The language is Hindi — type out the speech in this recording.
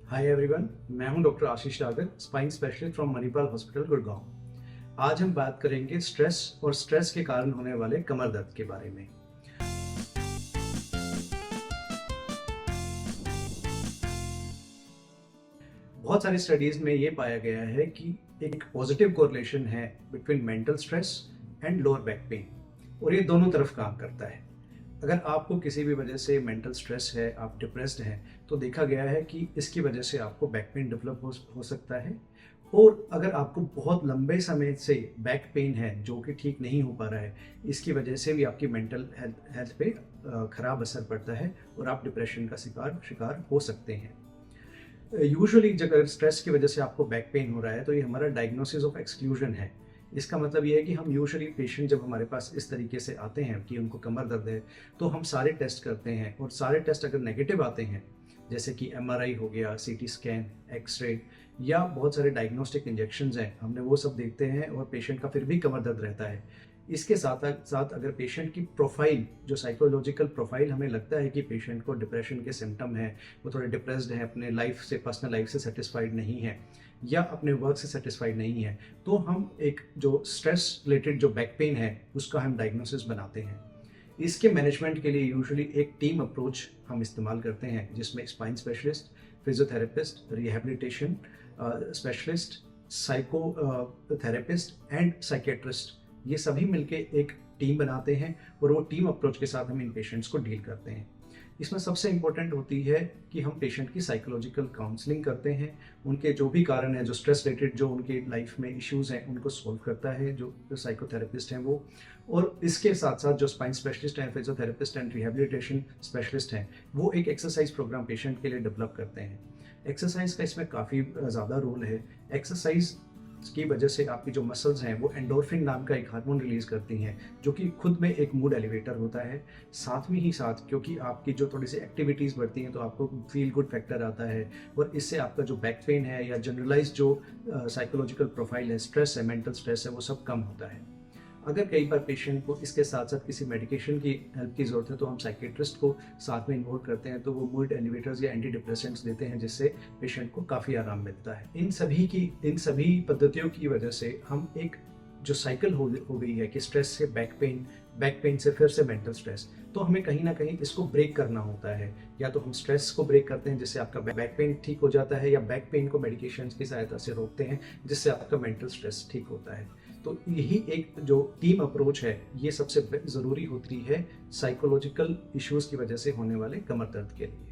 हाय एवरीवन, मैं हूं doctor Ashish Dagar, spine specialist from Manipal hospital Gurgaon. आज हम बात करेंगे स्ट्रेस और स्ट्रेस के कारण होने वाले कमर दर्द के बारे में। बहुत सारी स्टडीज में ये पाया गया है कि एक पॉजिटिव कोरिलेशन है between mental stress and lower back pain, और ये दोनों तरफ काम करता है। अगर आपको किसी भी वजह से मेंटल स्ट्रेस है, आप डिप्रेस्ड हैं, तो देखा गया है कि इसकी वजह से आपको बैक पेन डेवलप हो सकता है। और अगर आपको बहुत लंबे समय से बैक पेन है जो कि ठीक नहीं हो पा रहा है, इसकी वजह से भी आपकी मेंटल हेल्थ पे खराब असर पड़ता है और आप डिप्रेशन का शिकार हो सकते हैं। यूजुअली अगर स्ट्रेस की वजह से आपको बैक पेन हो रहा है तो ये हमारा डायग्नोसिस ऑफ एक्सक्लूजन है। इसका मतलब ये है कि हम यूजुअली पेशेंट जब हमारे पास इस तरीके से आते हैं कि उनको कमर दर्द है, तो हम सारे टेस्ट करते हैं, और सारे टेस्ट अगर नेगेटिव आते हैं, जैसे कि MRI हो गया, CT स्कैन, एक्सरे या बहुत सारे डायग्नोस्टिक इंजेक्शंस हैं, हमने वो सब देखते हैं और पेशेंट का फिर भी कमर दर्द रहता है। इसके साथ साथ अगर पेशेंट की प्रोफाइल, जो साइकोलॉजिकल प्रोफाइल हमें लगता है कि पेशेंट को डिप्रेशन के सिम्टम है, वो थोड़े डिप्रेस्ड है, अपने लाइफ से, पर्सनल लाइफ से सेटिस्फाइड नहीं है या अपने वर्क से सेटिस्फाइड नहीं है, तो हम एक जो स्ट्रेस रिलेटेड जो बैक पेन है उसका हम डायग्नोसिस बनाते हैं। इसके मैनेजमेंट के लिए यूजुअली एक टीम अप्रोच हम इस्तेमाल करते हैं, जिसमें spine specialist, physiotherapist, rehabilitation specialist, psychotherapist and psychiatrist, ये सभी मिलके एक टीम बनाते हैं और वो टीम अप्रोच के साथ हम इन पेशेंट्स को डील करते हैं। इसमें सबसे इम्पोर्टेंट होती है कि हम पेशेंट की साइकोलॉजिकल काउंसलिंग करते हैं, उनके जो भी कारण है, जो स्ट्रेस रिलेटेड जो उनकी लाइफ में इश्यूज हैं, उनको सॉल्व करता है जो साइकोथेरेपिस्ट हैं वो। और इसके साथ साथ जो स्पाइन स्पेशलिस्ट हैं, फिजियोथेरेपिस्ट एंड रिहैबिलिटेशन स्पेशलिस्ट हैं, वो एक एक्सरसाइज प्रोग्राम पेशेंट के लिए डेवलप करते हैं। एक्सरसाइज का इसमें काफ़ी ज़्यादा रोल है। एक्सरसाइज की वजह से आपकी जो मसल्स हैं वो एंडोर्फिन नाम का एक हार्मोन रिलीज करती हैं, जो कि खुद में एक मूड एलिवेटर होता है। साथ में ही साथ क्योंकि आपकी जो थोड़ी सी एक्टिविटीज़ बढ़ती हैं तो आपको फील गुड फैक्टर आता है, और इससे आपका जो बैक पेन है या जनरलाइज जो साइकोलॉजिकल प्रोफाइल है, स्ट्रेस है, मेंटल स्ट्रेस है, वो सब कम होता है। अगर कई बार पेशेंट को इसके साथ साथ किसी मेडिकेशन की हेल्प की ज़रूरत है, तो हम साइकेट्रिस्ट को साथ में इन्वॉल्व करते हैं, तो वो मूड एलिवेटर्स या एंटी डिप्रेसेंट्स देते हैं, जिससे पेशेंट को काफ़ी आराम मिलता है। इन सभी पद्धतियों की वजह से हम एक जो साइकिल हो गई है कि स्ट्रेस से बैक पेन से फिर से मेंटल स्ट्रेस, तो हमें कहीं ना कहीं इसको ब्रेक करना होता है। या तो हम स्ट्रेस को ब्रेक करते हैं जिससे आपका बैक पेन ठीक हो जाता है, या बैक पेन को मेडिकेशन की सहायता से रोकते हैं जिससे आपका मेंटल स्ट्रेस ठीक होता है। तो यही एक जो टीम अप्रोच है, ये सबसे ज़रूरी होती है साइकोलॉजिकल इश्यूज़ की वजह से होने वाले कमर दर्द के लिए।